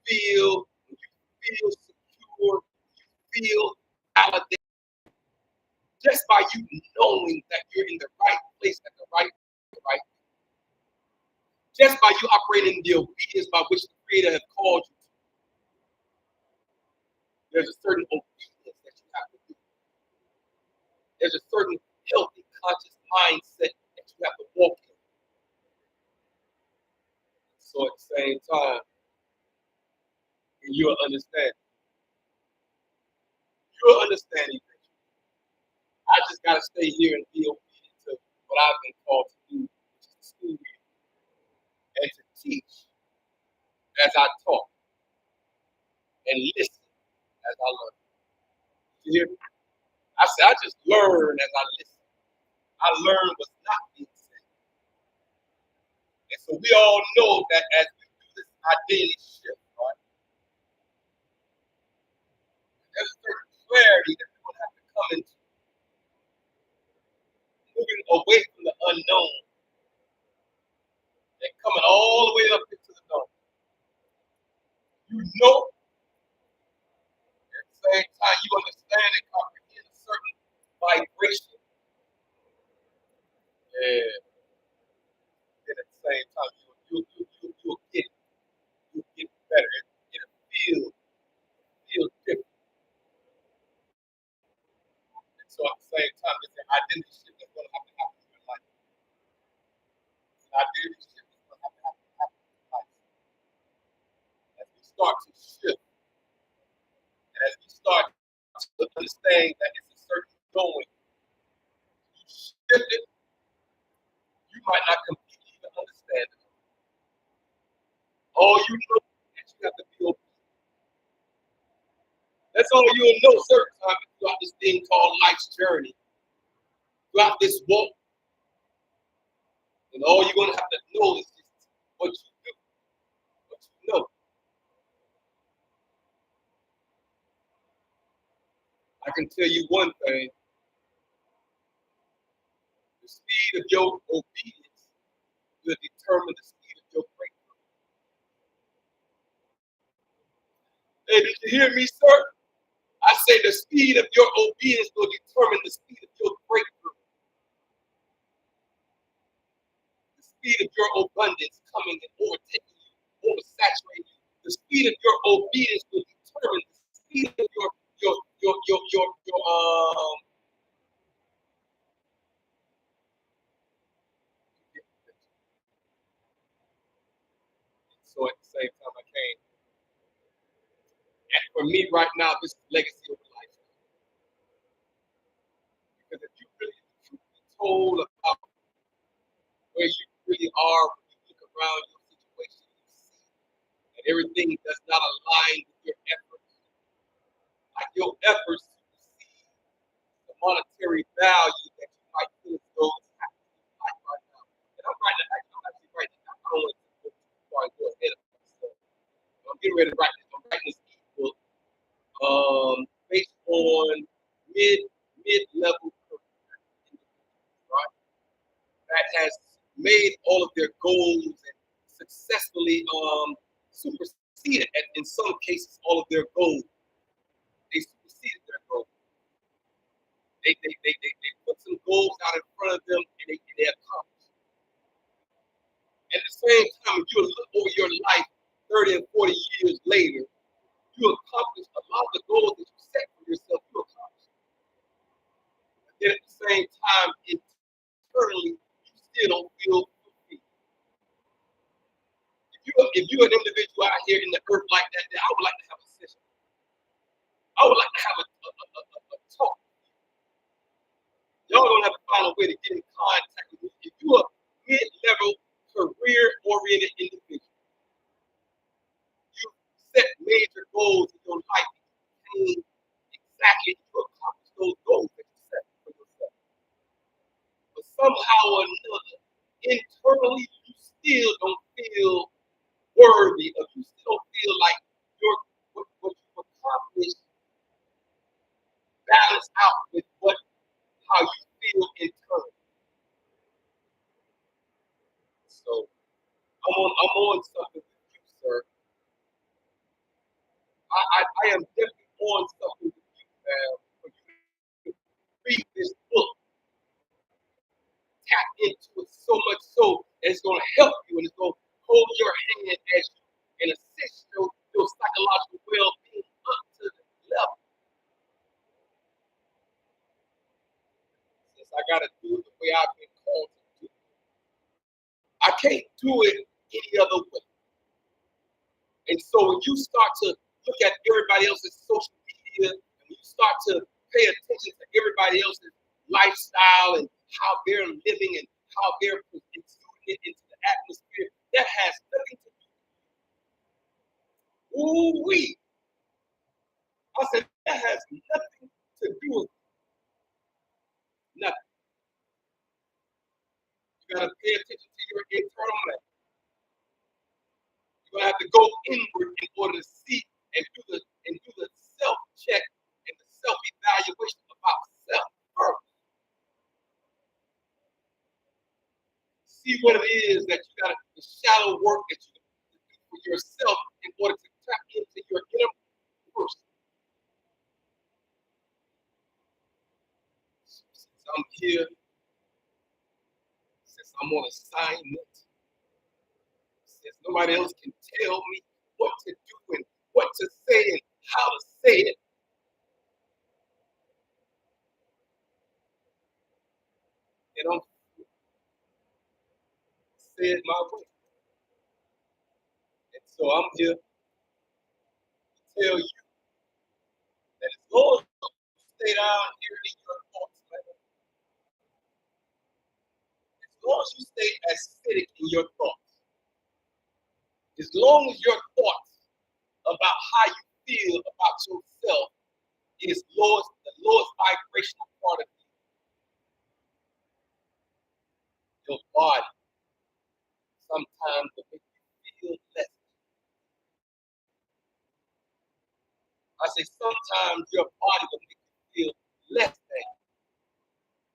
feel secure, you feel validated just by you knowing that you're in the right place at the right time. Just by you operating in the obedience by which the Creator has called you to. There's a certain obedience that you have to do. There's a certain healthy, conscious mindset that you have to walk in. So at the same time, you'll understand. You'll understand eventually. I just got to stay here and be obedient to what I've been called to do, which is to school and to teach as I talk and listen as I learn. You hear me? I said, I just learn as I listen. I learn what's not being said. And so we all know that as we do this identity shift, right, there's a certain clarity that we're going to have to come into. Moving away from the unknown and coming all the way up into the known. You know, at the same time, you understand and comprehend a certain vibration. Yeah. And at the same time, you'll get it. You'll get better. It'll feel different. And so at the same time, it's an identity shift that's going to have to happen in your life. It's an identity shift that's going to have to happen in your life. As we start to shift, and as we start to understand that it's a certain knowing, you shift it, you might not completely even understand it. All you know is that you have to be obedient. That's all you'll know certain times throughout this thing called life's journey. Throughout this walk. And all you're going to have to know is just what you do, what you know. I can tell you one thing. The speed of your obedience will determine the speed of your breakthrough. Hey, did you hear me, sir? I say the speed of your obedience will determine the speed of your breakthrough. The speed of your abundance coming and overtaking you, oversaturating you. The speed of your obedience will determine the speed of your So at the same time I came. And for me right now, this is legacy of life. Because if you really be told about where you really are when you look around your situation, you see that everything does not align with your efforts. Like your efforts supersede the monetary value that you might feel as though it's happening in life right now. And I'm actually writing this. I don't want to go too far and go ahead of myself. I'm getting ready to write this. I'm writing this ebook based on mid-level career, right? That has made all of their goals and successfully superseded, and in some cases, all of their goals. They superseded their goals. They put some goals out in front of them, and they accomplished. At the same time, if you look over your life 30 and 40 years later, you accomplished a lot of the goals that you set for yourself, you accomplished. But then at the same time, internally, you still don't feel fulfilled. If you're an individual out here in the earth like that, then I would like to have a session. I would like to have a talk. Y'all don't have to find a way to get in contact with me. If you're a mid-level, career-oriented individual, you set major goals in your life, and you accomplish those goals that you set for yourself. But somehow or another, internally, you still don't feel worthy, or you still don't feel like what you've accomplished balance out with how you feel internally. So I'm on something with you, sir. I am definitely on something with you, for you to read this book, tap into it so much so that it's going to help you and it's going to hold your hand as you and assist your psychological well-being up to the level. Since I got to do it the way I've been called to do it, I can't do it any other way. And so when you start to look at everybody else's social media, and when you start to pay attention to everybody else's lifestyle and how they're living and how they're exuding it into the atmosphere, that has nothing to do. Ooh-wee. I said that has nothing to do with nothing. You gotta pay attention to your internal man. You're gonna have to go inward in order to see and do the self-check and the self-evaluation about self first. See what it is that you got to, the shallow work that you can do for yourself in order to tap into your inner person. Since I'm here, since I'm on assignment, since nobody else can tell me what to do and what to say and how to say it, and I'm say it my way. And so I'm here to tell you that as long as you stay down here in your thoughts, man, as long as you stay acidic in your thoughts, as long as your thoughts about how you feel about yourself is the lowest vibrational part of you, your body sometimes will make you feel less. I say sometimes your body will make you feel less than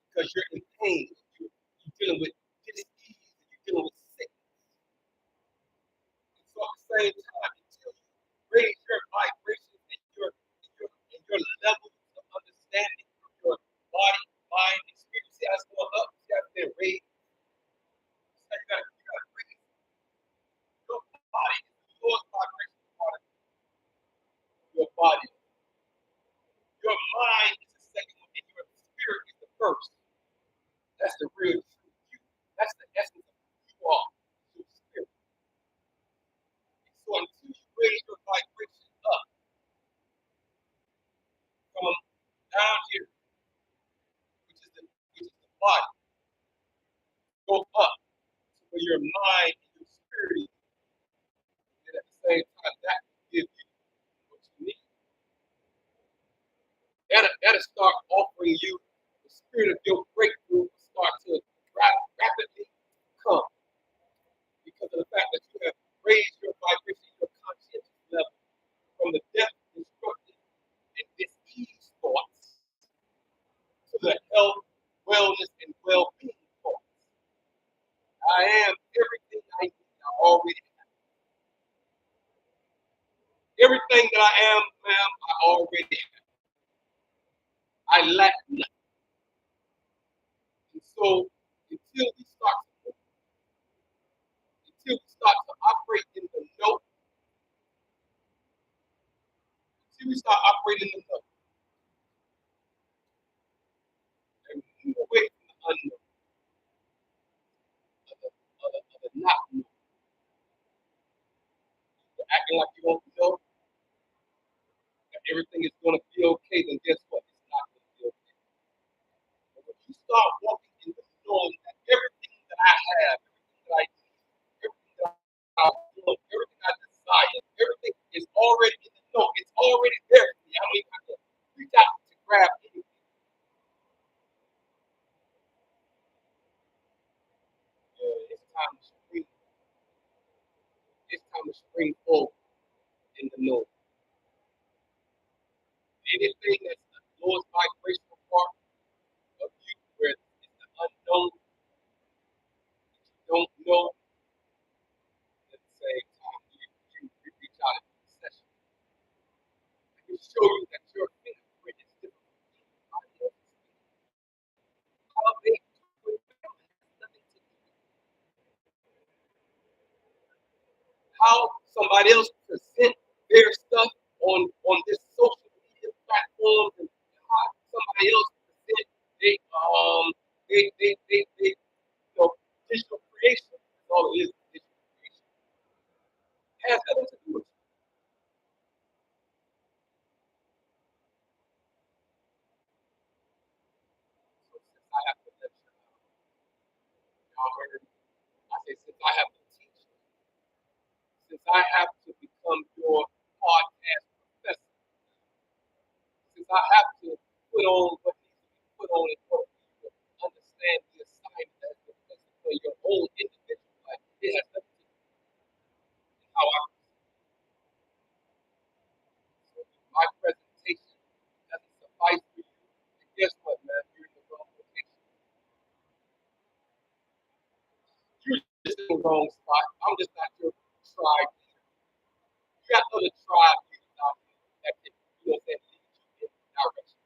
because you're in pain, you're dealing with disease, you're dealing with sickness. And so at the same time, until you raise your vibrations and your levels of understanding of your body, mind, and spirit, see how it's going up, see how it's been raised. So you gotta raise your body is the lowest vibrational part of your body. Your mind is the second one, and your spirit is the first. That's the real truth. That's the essence of who you are, your spirit. And so until you raise your vibration up from down here, which is the body, go up to where your mind and your spirit is, and at the same time, that will give you what you need. That'll start offering you the spirit of your breakthrough will start to rapidly come because of the fact that you have raised your vibration, your conscientious level from the death, destructive, and disease thoughts to the health, wellness, and well-being thoughts. I am everything I need. I already have. Everything that I am, ma'am, I already have. I lack nothing. And so until we start to operate in the know, until we start operating in the know, and move away from the unknown, of the not know, you're acting like you don't know that everything is going to be okay, then guess what? It's not going to be okay. But when you start walking in the knowing that everything that I have, everything that I need, everything that I want, everything I desire, everything is already in the know. It's already there for me. I don't even have to reach out to grab anything. It's time to spring. It's time to spring forward in the know. Anything that's the lowest vibrational part of you, where it's the unknown that you don't know, at the same time you reach out into the session show you that your fingerprint is different from anybody else's. How they do it has nothing to do with how somebody else present their stuff on this social media platforms and how somebody else present they digital creation. That's all it is, digital creation. It has nothing to do with you. So since I have to lecture, y'all heard me. I say since I have to teach, since I have to become your podcast professor, since I have to put on what needs to be put on in order for you to understand the assignment that has been placed for your own individual life, it has nothing to do with how I. So if my presentation doesn't suffice for you, then guess what, man? You're in the wrong location. You're just in the wrong spot. I'm just not your tribe leader. You got other tribe leaders out here that can, that lead you in the direction.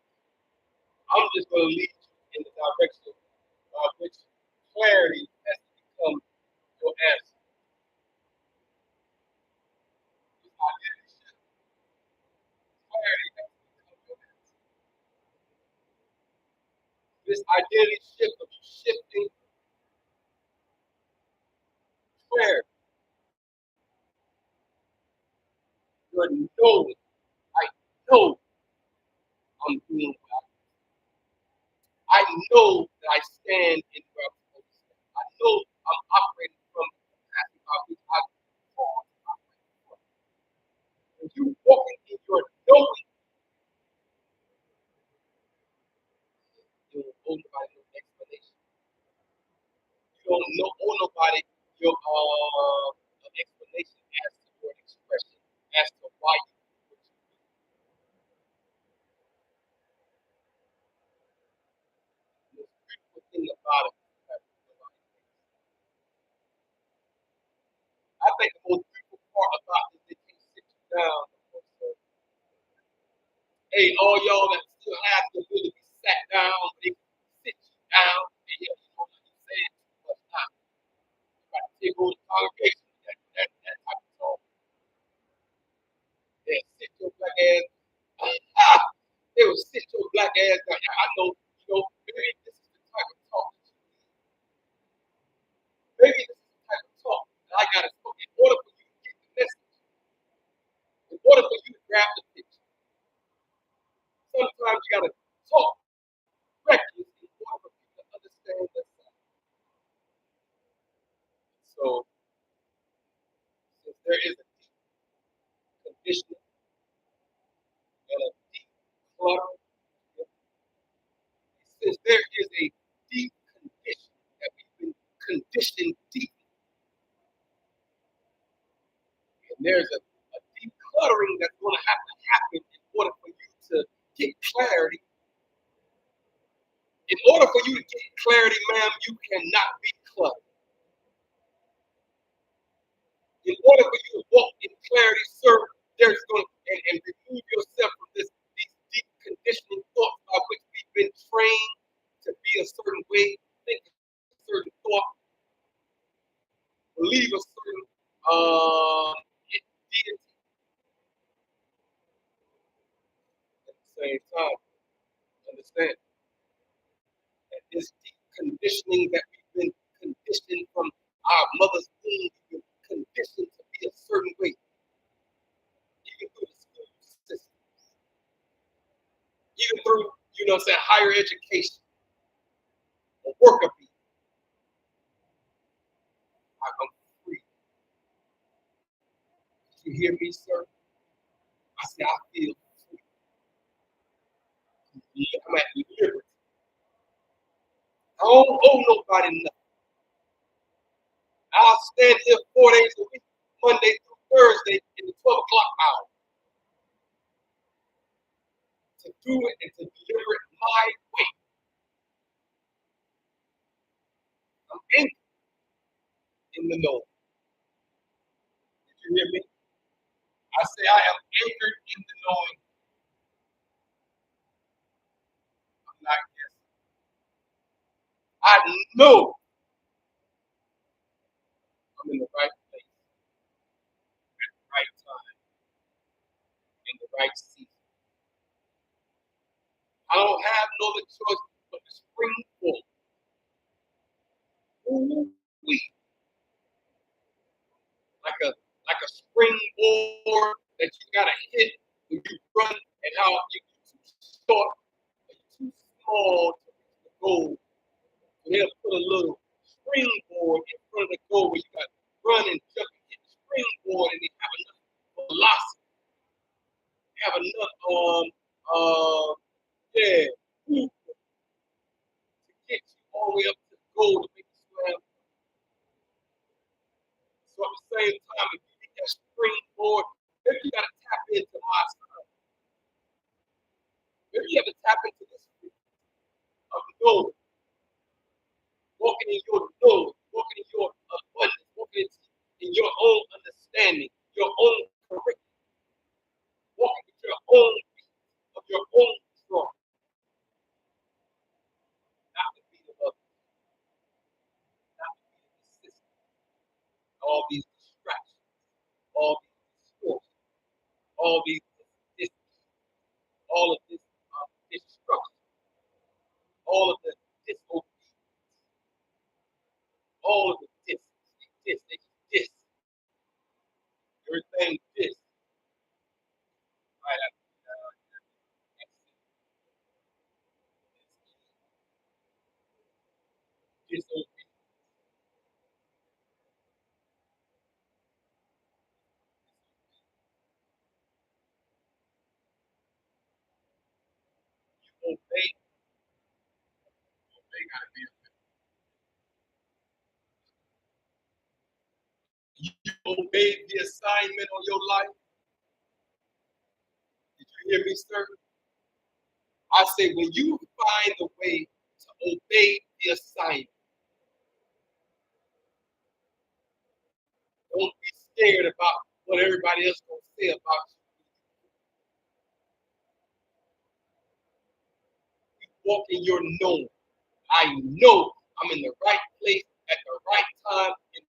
I'm just going to lead you in the direction of which clarity has to become your answer. This identity shift, clarity has to become your answer. This identity shift of you shifting clarity, you're knowing, I know I'm doing what I know that I stand in where I'm supposed to stand. I know I'm operating from the capacity by which I've been called to operate from. When you walking in your knowing, you don't owe nobody no explanation. You don't owe nobody your an explanation as to your expression, as to why you do what you do. The most beautiful thing about it is that I think the most beautiful part about it is they can sit you down. Hey, all y'all that still have the ability to be sat down, they can sit you down, and yet you don't understand too much time. You got to take over the congregation, that type of talk. They sit your black ass. They will sit your black ass down. I know, maybe this is the type of talk that you need. Maybe this is the type of talk that I got to talk in order for you to get the message, in order for you to grab the picture. Sometimes you got to talk correctly in order for people to understand the sign. So, since there is a deep conditioning and a deep clutter, since there is a deep condition that we've been conditioned deeply, and there's a decluttering that's going to have to happen in order for you to get clarity. In order for you to get clarity, ma'am, you cannot be cluttered. In order for you to walk in clarity, sir, there's going to and remove yourself from these deep conditioning thoughts by which we've been trained to be a certain way, think a certain thought, believe a certain deity. At the same time, understand that this deep conditioning that we've been conditioned from our mother's womb, we've been conditioned to be a certain way, even through the school system, even through, higher education, or worker bee. I'm free. Did you hear me, sir? I said, I feel free. I'm at liberty. I don't owe nobody nothing. I'll stand here 4 days a week, Monday through Thursday in the 12 o'clock hour to do it and to deliver it my way. I'm anchored in the know. Did you hear me? I say I am anchored in the knowing I know I'm in the right place at the right time in the right season. I don't have no other choice but to spring forward. Ooh, we like a springboard that you gotta hit when you run, and how you're too short and too small to reach the goal. So they'll put a little springboard in front of the goal where you got to run and jump and hit the springboard, and they have enough velocity, have enough yeah, whoop to get you all the way up to the goal to make you slam. So at the same time, if you get that springboard, maybe you got to tap into my side. Maybe you have to tap into this of knowing, walking in your knowing, walking in your abundance, walking in your own understanding, your own curriculum, walking with your own beat of your own drum, not the beat of others, not the beat of the system, all these distractions, all these distortions, all these all of this destruction, all of the disobedience, all of the this, everything this, right after disobedience. You obey, obey gotta be you obeyed the assignment on your life. Did you hear me, sir? I say when you find a way to obey the assignment, don't be scared about what everybody else gonna say about you. You walk in your knowing. I know I'm in the right place at the right time in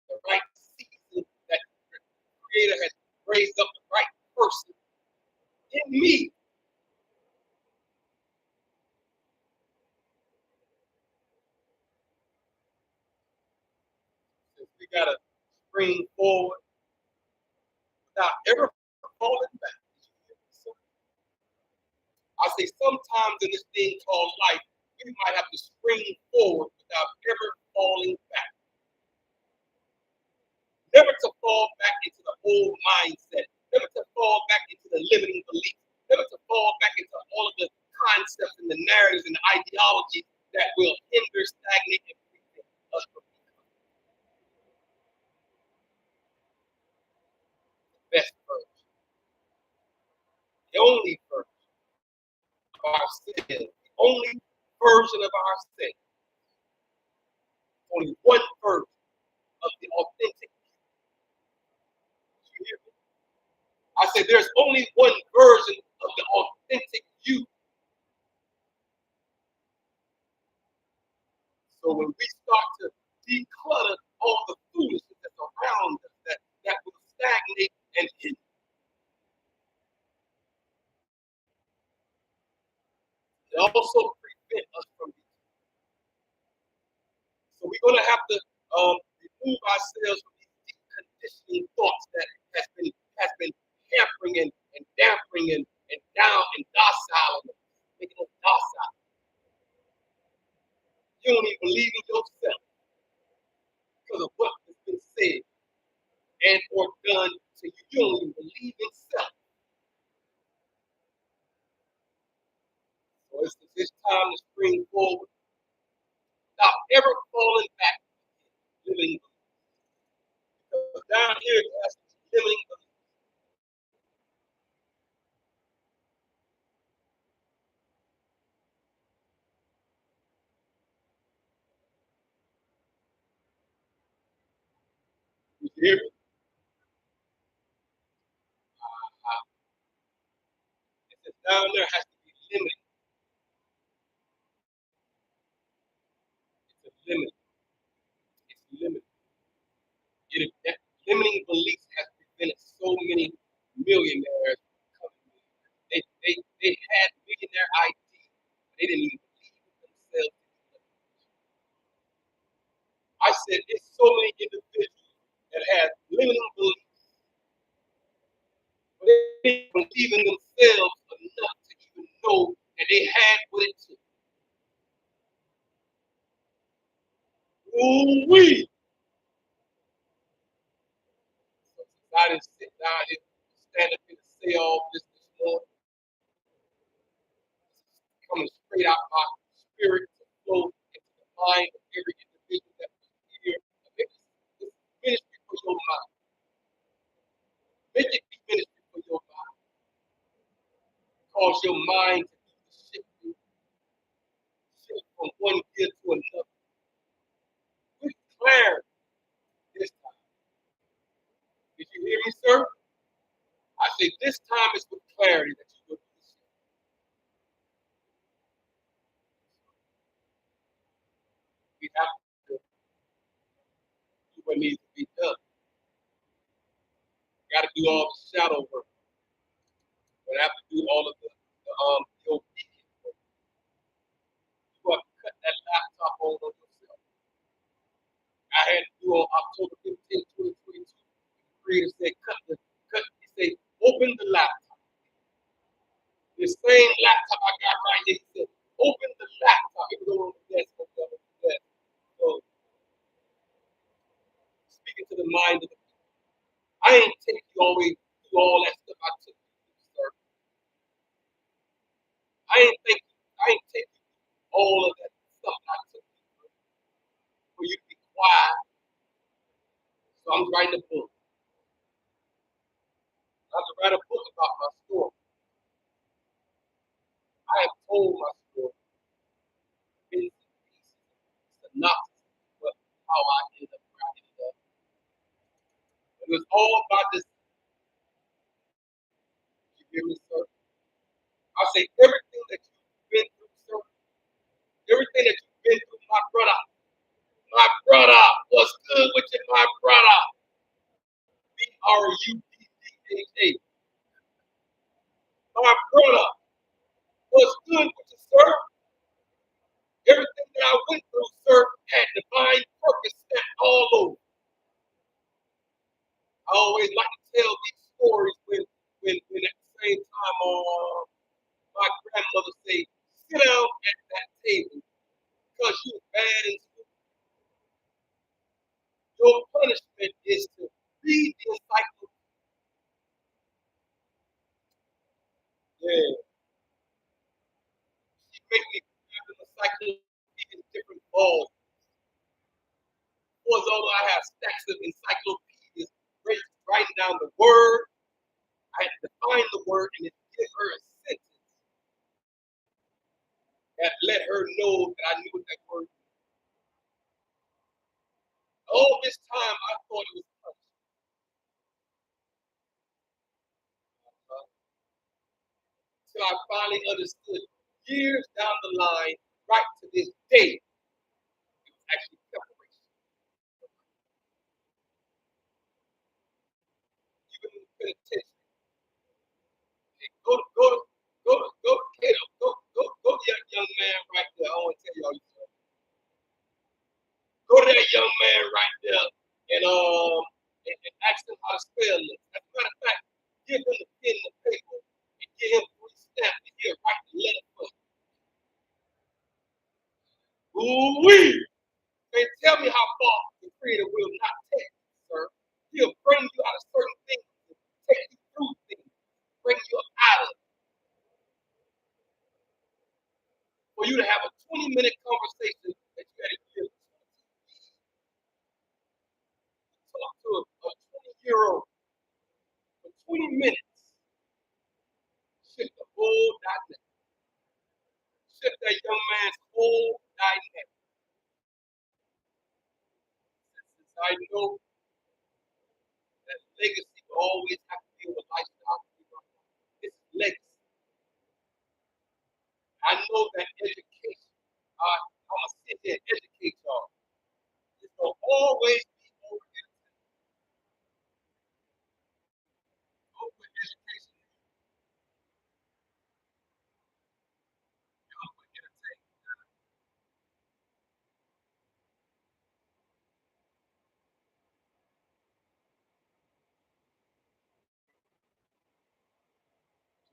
the right season that the Creator has raised up the right person in me. We gotta spring forward without ever falling back. I say sometimes in this thing called life, we might have to spring forward without ever falling back. Never to fall back into the old mindset, never to fall back into the limiting beliefs, never to fall back into all of the concepts and the narratives and the ideologies that will hinder, stagnate, and prevent us from becoming the best version, the only version of ourselves, the only version of ourselves, only one version of the authentic. You hear me? I said there's only one version of the authentic you. So when we start to declutter all the foolishness that's around us that will stagnate and hinder, it also prevent us from becoming. So we're gonna have to remove ourselves from these deep conditioning thoughts that has been hampering and dampering and down and docile and making us docile. You don't even believe in yourself because of what has been said and or done to you. You don't even believe in self. So it's time to spring forward without ever falling back, living. Because down here it has to be living. You hear me? It says down there has to be limiting. That limiting beliefs has prevented so many millionaires from becoming millionaires. They had millionaire ideas, but they didn't even believe in themselves. I said there's so many individuals that have limiting beliefs, but they didn't believe in themselves enough to even know that they had what it took. Ooh-wee! So since I didn't sit down and stand up and say all this morning, coming straight out my spirit to flow into the mind of every individual that was here. This ministry for your mind. Make it be ministry for your mind. Cause your mind to be shifted, shift from one gear to another. With clarity this time. Did you hear me, sir? I say this time is with clarity that you will do this. We have to do what needs to be done. We got to do all the shadow work. We have to do all of the obedience work. You have to cut that laptop on yourself. I had to do on October 15th, 2022. The creator said, he said, open the laptop. The same laptop I got right here, he said, open the laptop. It was on the desk, So, speaking to the mind of the people. I ain't take you always through all that stuff I took you through, sir. I ain't take you all of that stuff I took you through for you to be quiet. So I'm writing a book. I have to write a book about my story. I have told my story. Bits and pieces, synopsis, but how I ended up where I ended up. It was all by this. You hear me, sir? I say everything that you've been through, sir. Everything that you've been through, my brother. My brother. What's good with you, my brother? BRUDDHA. My brother. What's good with you, sir? Everything that I went through, sir, had divine purpose stamped all over. I always like to tell these stories when at the same time my grandmother say, sit down at that table because you were bad in school. Your punishment is to read the encyclopedia. Yeah. She made me grab the encyclopedia in different balls. Although I have stacks of encyclopedias writing down the word, I had to define the word and then give her a sentence that let her know that I knew what that word meant. All this time I thought it was punishment. Till I finally understood years down the line, right to this day, it was actually preparation. Even in the penitentiary. Go to that young man right there. I want to tell y'all this. Go to that young man right there and ask him how to spell it. As a matter of fact, give him the pen and the paper and give him 3 stamps and he'll write the letter for you. Ooh-wee! And tell me how far the creator will not take you, sir. He'll bring you out of certain things, take you through things, bring you out of it. For you to have a 20-minute conversation that you had to give. Talk to a 20-year-old for 20 minutes. Shift the whole dynamic. Shift that young man's whole dynamic. Since I know that legacy will always have to be with lifestyle. It's legacy. I know that education, I'm going to sit there and educate y'all. It's going to always be over there.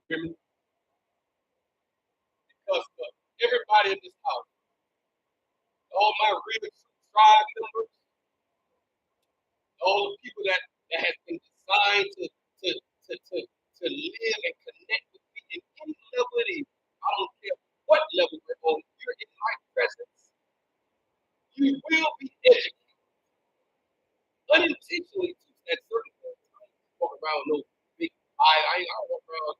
Hear me? Because everybody in this house, all my real tribe members, all the people that have been designed to live and connect with me in any level it is. I don't care what level we're on. If you're in my presence, you will be educated unintentionally at certain points. I don't walk around no big I don't walk around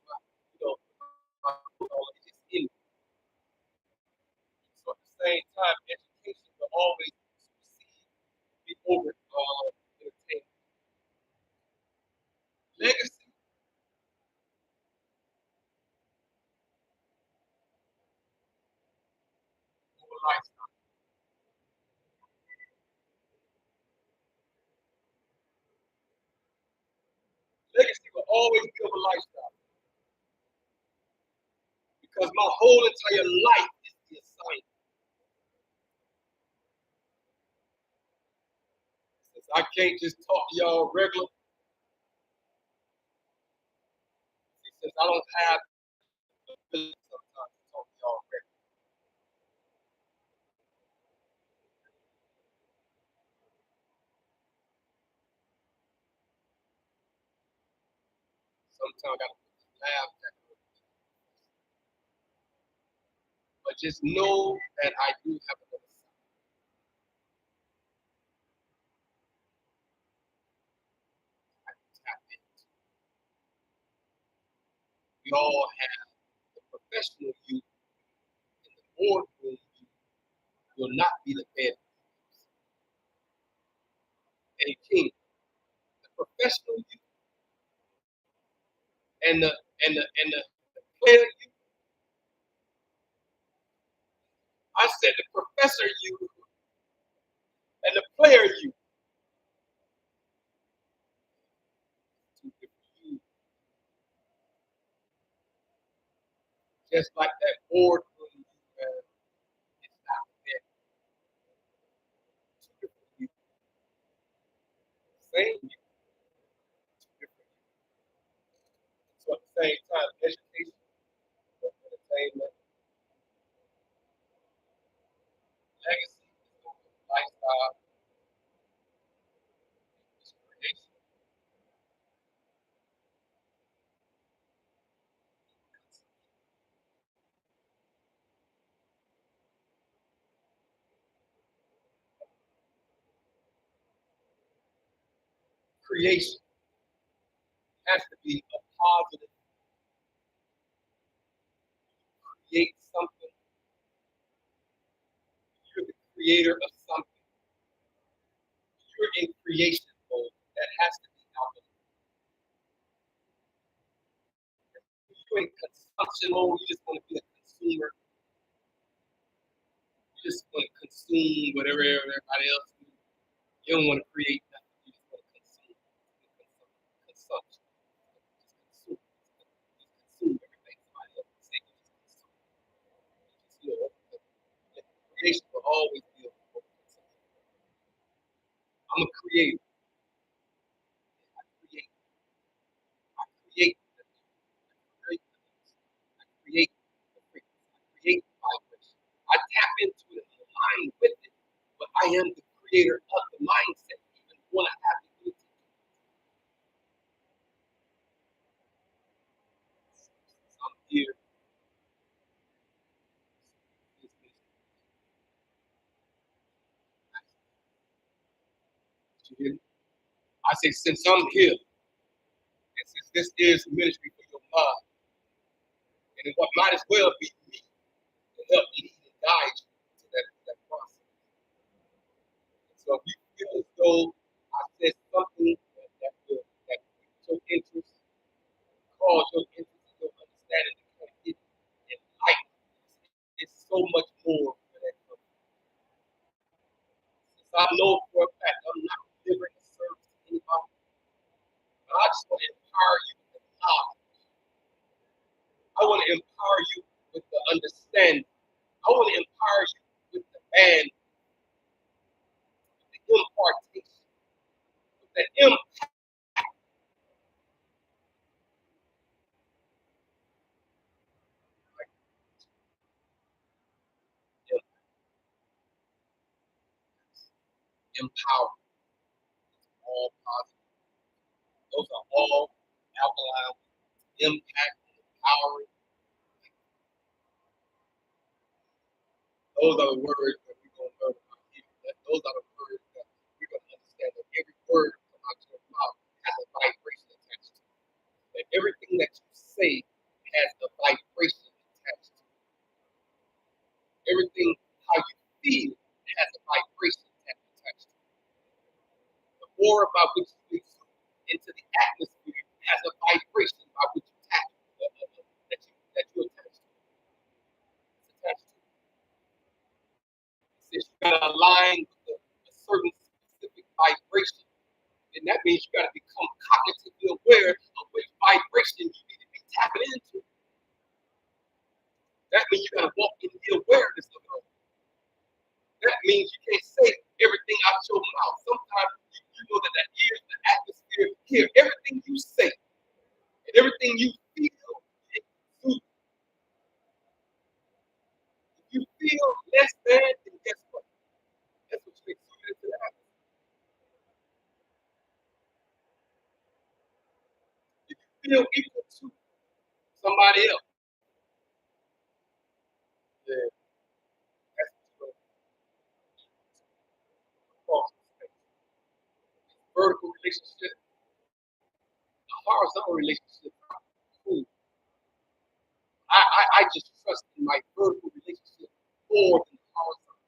it's just in me. So at the same time, education will always supersede the over entertainment. Legacy over lifestyle. Legacy will always be over lifestyle because my whole entire life is the assignment. Since I can't just talk to y'all regular, since I don't have the ability sometimes to talk to y'all regular. Sometimes I gotta put this laugh at it. But just know that I do have another side. I can tap into. We all have the professional you in the boardroom you will not be the bed. And king, the professional you and the player you. I said the professor you and the player you. Two different you. Just like that boardroom you have, it's not the bed. Two different you. Same you, two different you. So at the same time, education, entertainment, legacy, lifestyle, creation. Creation has to be a positive, create something. You're the creator of something. You're in creation mode. That has to be out. You're in consumption mode. You just want to be a consumer. You just want to consume whatever everybody else do. You don't want to create nothing. You just want to consume. Consumption. Just consume everything somebody else is saying. You just consume. Creation will always be a consumption. I'm a creator. I create. I create. I create the frequency. I create the vibration. I tap into it and align with it, but I am the creator of the mindset, even when I have the ability. I'm here. I say, since I'm here, and since this is ministry for your mind, and what might as well be me to help lead and guide you to that process. So if you feel as though I said something that piqued your interest, cause your interest and your understanding to kind of get enlightened, it's so much more for that company. Since I know for a fact I'm not delivering a service to anybody, but I just want to empower you with the knowledge. I want to empower you with the understanding. I want to empower you with the band, with the impartation, with the impact. empower, all positive. Those are all alkaline, impact, empowering. Those are the words that we're going to learn about here. Those are the words that we're going to understand that every word that comes out your mouth has a vibration attached to it. That everything that you say has a vibration attached to it. Everything, how you feel, has a vibration attached to it. The aura by which you exude into the atmosphere has a vibration by which you tap that you attach to it. It's attached to it. It says you got to align with a certain specific vibration. And that means you got to become cognitively aware of which vibration you need to be tapping into. That means you got to walk in the awareness of it all. That means you can't say everything out your mouth. Sometimes you know that ears, the atmosphere here, everything you say and everything you feel, it exudes. If you feel less than, then guess what? That's what you exude into the atmosphere. If you feel equal to somebody else, then that's what you're across the space. Vertical relationship, a horizontal relationship. Cool. I just trust in my vertical relationship more than the horizontal.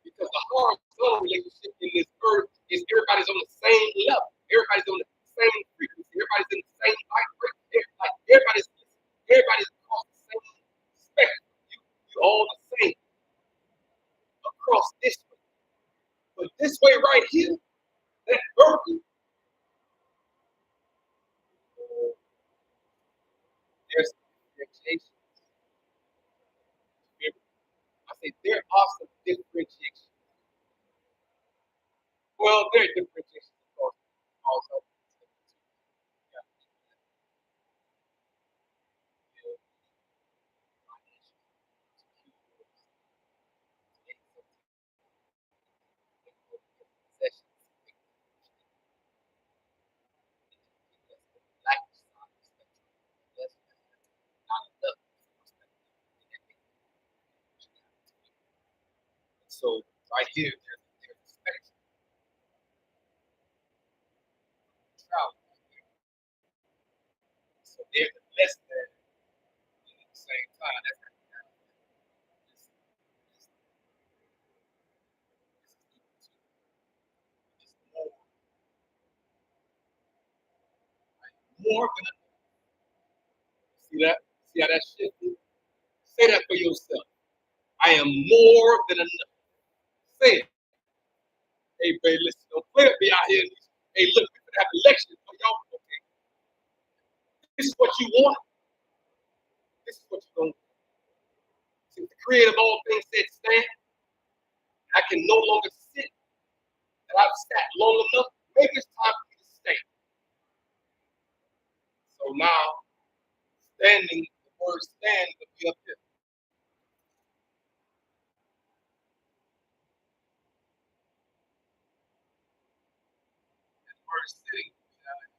Because the horizontal relationship in this earth is everybody's on the same level. Everybody's on the same frequency. Everybody's in the same vibration. Everybody's across the same spectrum. You all the same across this way. But this way right here, that vertical, there's differentiation. I say there are some differentiations. Well, there are differentiations across also. Yeah. So right here, there's a spectrum travel. So there's a less than at the same time. That's more, more than enough. See that? See how that shifted? Say that for yourself. I am more than enough. Say it. Hey, baby, listen, don't play with me out here. Hey, look, we could have elections for y'all. Okay. This is what you want. This is what you're going to do. Since the creator of all things said stand, I can no longer sit. And I've sat long enough. Maybe it's time for me to stand. So now, standing, the word stand will be up there. And the word sitting will be down there.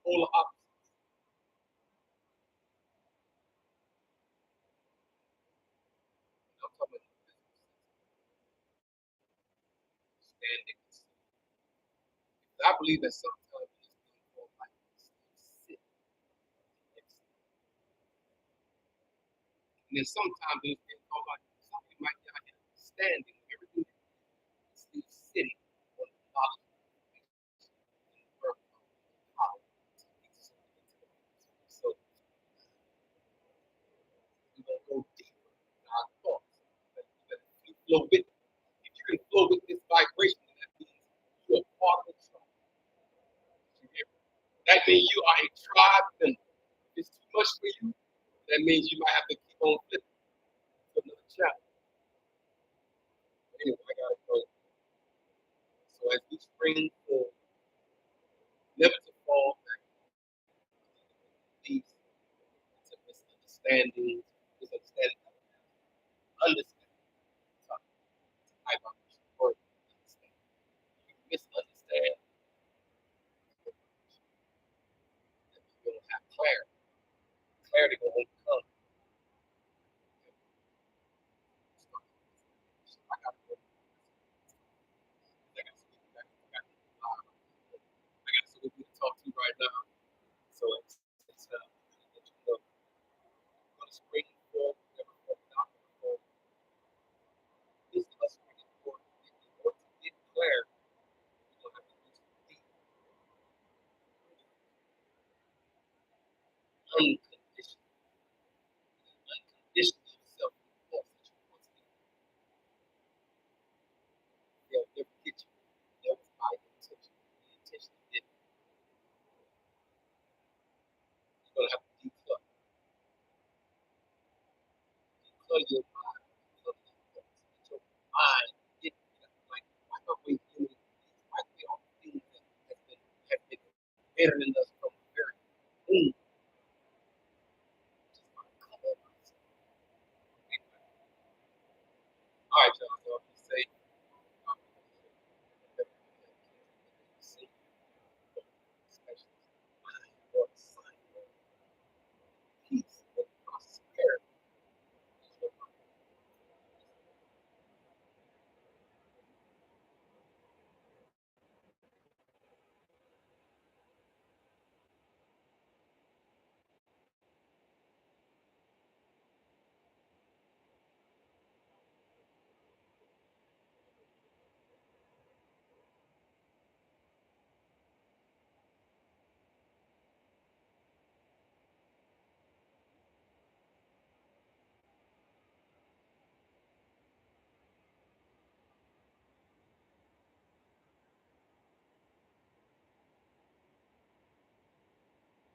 Polar opposites. I'm talking about standing. I believe that sometimes it's more like sit. And then sometimes it's more like something might be out here standing. Everything is sitting on the knowledge and the work of power. So we're going to go deeper in our thoughts. That you flow with it. If you can flow with this vibration, that means you're a part of the tribe. That means you are a tribe member. If it's too much for you, that means you might have to keep on flipping to another chapter. Anyway, I gotta go. So as we spring forward, never to fall back, these to misunderstanding, misunderstanding. better than the